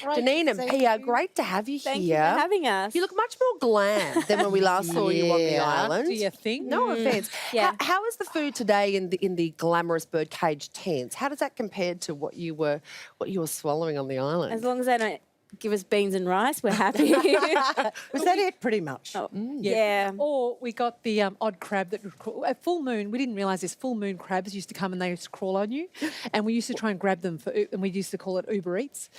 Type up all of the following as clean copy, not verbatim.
Janine and Pia, great to have you Thank here. you for having us. You look much more glam than when we last saw you on the island. Do you think? No offence. Yeah. How is the food today in the glamorous birdcage tents? How does that compare to what you were swallowing on the island? As long as they don't give us beans and rice, we're happy. Was that it, pretty much? Oh, yeah. Or we got the odd crab that would crawl. At full moon, we didn't realise this. Full moon crabs used to come and they used to crawl on you, and we used to try and grab them and we used to call it Uber Eats.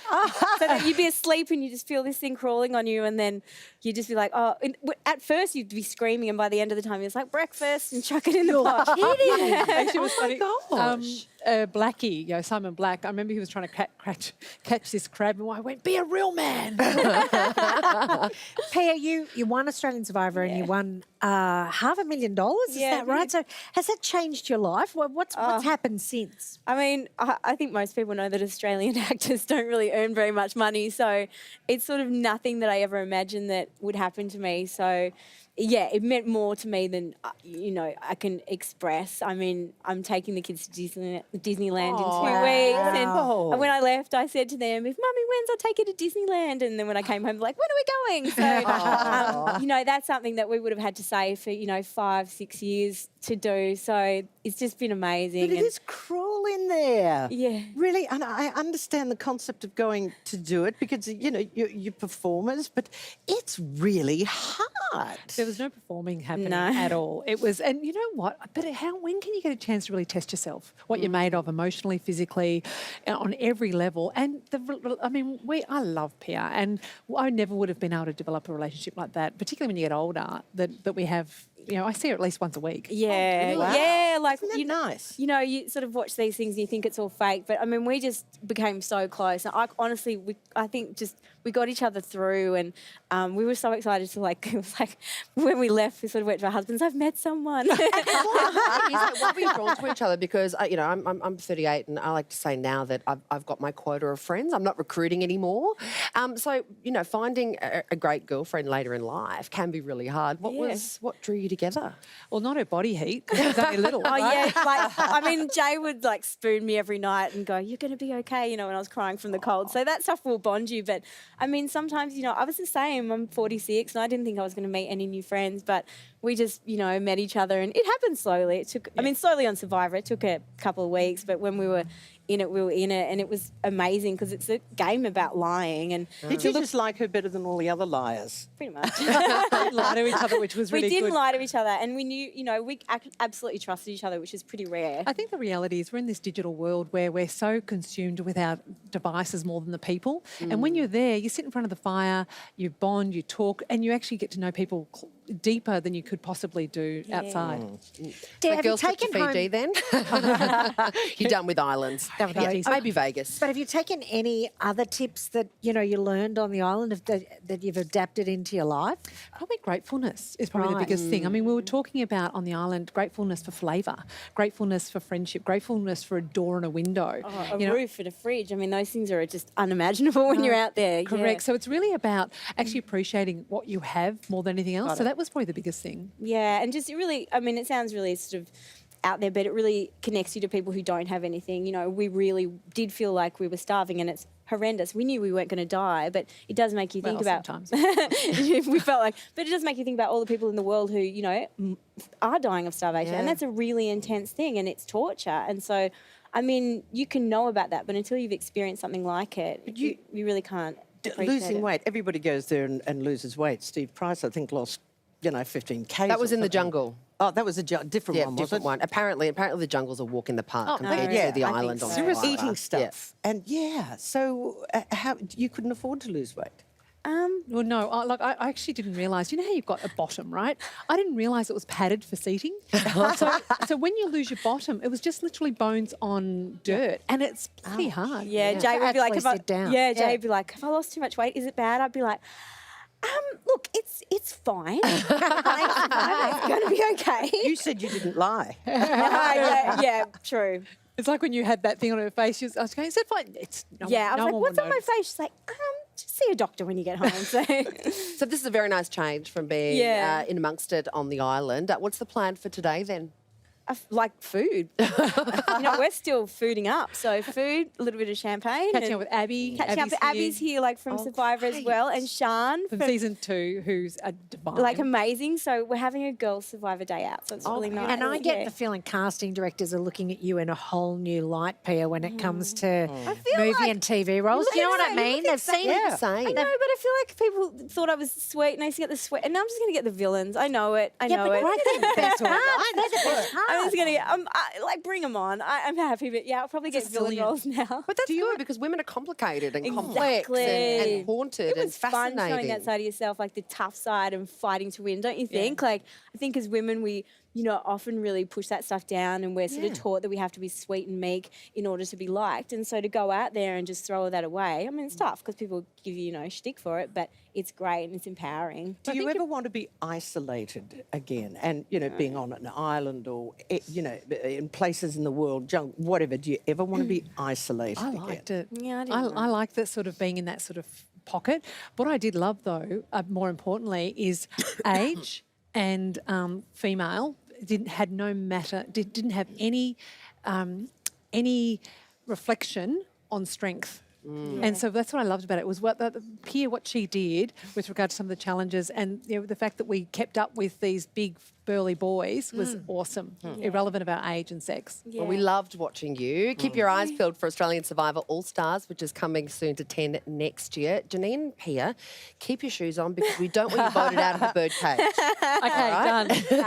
So that you'd be asleep and you just feel this thing crawling on you, and then you'd just be like, oh. And at first you'd be screaming, and by the end of the time it's like breakfast and chuck it in the pot. Actually, it was funny. gosh. Blackie, Simon Black. I remember he was trying to catch this crab, and I went, "Be a real man." Pia, you won Australian Survivor and you won $500,000, is Yeah, that right? So has that changed your life? What's happened since? I mean, I think most people know that Australian actors don't really earn very much money, so it's sort of nothing that I ever imagined that would happen to me. So, yeah, it meant more to me than, I can express. I mean, I'm taking the kids to Disneyland in 2 weeks. And when I left, I said to them, if Mummy wins, I'll take you to Disneyland. And then when I came home, like, when are we going? So, that's something that we would have had to save for, 5, 6 years to do. So it's just been amazing. But it is cruel in there. Yeah. Really, and I understand the concept of going to do it because, you're performers, but it's really hard. There was no performing happening No. at all. It was, and you know what? But when can you get a chance to really test yourself? What you're made of, emotionally, physically, on every level. And I love Pia, and I never would have been able to develop a relationship like that, particularly when you get older. That we have. I see her at least once a week. Yeah, Wow. yeah, like Isn't that nice? You sort of watch these things and you think it's all fake, but I mean, we just became so close. And I think we got each other through, and we were so excited to it was like when we left, we sort of went to our husbands. I've met someone. What were you drawn to each other? Because I'm 38, and I like to say now that I've got my quota of friends. I'm not recruiting anymore. So finding a great girlfriend later in life can be really hard. What drew you together? Well, not her body heat, 'cause it's only little. Oh right? yeah, Jay would spoon me every night and go, "You're going to be okay," when I was crying from the cold. So that stuff will bond you. But I mean, sometimes I was the same. I'm 46, and I didn't think I was going to meet any new friends, but we just met each other, and it happened slowly. It took, slowly on Survivor. It took a couple of weeks, but when we were in it, and it was amazing because it's a game about lying. And Did you just like her better than all the other liars? pretty much. Lie to each other, which was really we didn't good. lie to each other, and we knew, we absolutely trusted each other, which is pretty rare. I think the reality is we're in this digital world where we're so consumed with our devices more than the people. And when you're there, you sit in front of the fire, you bond, you talk, and you actually get to know people deeper than you could possibly do outside. Have you Girls trip to taken home? Fiji then? You're done with islands. Done with Fiji. Maybe Vegas. But have you taken any other tips that you learned on the island that you've adapted into your life? Probably gratefulness is probably the Right. biggest thing. I mean, we were talking about on the island gratefulness for flavour, gratefulness for friendship, gratefulness for a door and a window. A roof and a fridge. I mean, those things are just unimaginable when you're out there. Correct. So it's really about actually appreciating what you have more than anything else. So that was probably the biggest thing. Yeah, and just really, it sounds really sort of out there, but it really connects you to people who don't have anything. We really did feel like we were starving, and it's horrendous. We knew we weren't going to die, but it does make you think about... sometimes. we felt like... But it does make you think about all the people in the world who, are dying of starvation. Yeah. And that's a really intense thing, and it's torture. And so, you can know about that, but until you've experienced something like it, you really can't appreciate Losing it. weight. Everybody goes there and loses weight. Steve Price, I think, lost 15 kg. That was in the jungle. Oh, that was a different one, was different it? one. Apparently the jungle's a walk in the park compared yeah, to the I think island so. on Serious Survivor. eating stuff. Yeah. And so how you couldn't afford to lose weight? Well, no, I actually didn't realise. You know how you've got a bottom, right? I didn't realise it was padded for seating. so when you lose your bottom, it was just literally bones on dirt, and it's bloody hard. Yeah, Jay would be like, Actually sit down. Jay would be like, have I lost too much weight? Is it bad? I'd be like, look, it's fine. It's going to be okay. You said you didn't lie. yeah, true. It's like when you had that thing on her face. I was going, is that fine? It's no, Yeah, I was no like, one what's will on my notice. face? She's like, just see a doctor when you get home. So, So this is a very nice change from being Yeah. in amongst it on the island. What's the plan for today then? like food. You know, we're still fooding up. So food, a little bit of champagne. Catching and up with Abby. Catching up with Abby's here, like from Survivor as well, and Shan from from season 2, who's a divine. like amazing. So we're having a girls Survivor day out. So it's really nice. And I get Yeah. the feeling casting directors are looking at you in a whole new light, Pia, when it comes to movie like and TV roles. Do you know what I mean? They've seen the same. I know, but I feel like people thought I was sweet, and I used to get the sweet, and now I'm just going to get the villains. I know it. I know it. they're the best one, right? They're the best I'm just going to get, like, bring them on. I'm happy, but yeah, I'll probably get villain Sicilian. roles now. But that's good because women are complicated and complex Exactly. and haunted It and was fun fascinating. showing outside of yourself, like the tough side and fighting to win, don't you think? Like, I think as women, we, you know, often really push that stuff down, and we're sort of taught that we have to be sweet and meek in order to be liked. And so to go out there and just throw that away, I mean, it's tough because people give you, you know, shtick for it, but it's great and it's empowering. Do you ever want to be isolated again? And, you know, being on an island or, you know, in places in the world, whatever, do you ever want to be isolated I again? liked it. Yeah, I didn't I like that sort of being in that sort of pocket. What I did love, though, more importantly, is age and female had no matter, didn't have any reflection on strength. And so that's what I loved about it was what she did with regard to some of the challenges, and you know, the fact that we kept up with these big burly boys was awesome, irrelevant of our age and sex. Well, we loved watching you. Keep your eyes peeled for Australian Survivor All-Stars, which is coming soon to 10 next year. Janine and Pia, keep your shoes on because we don't want you voted out of the birdcage. Okay, done.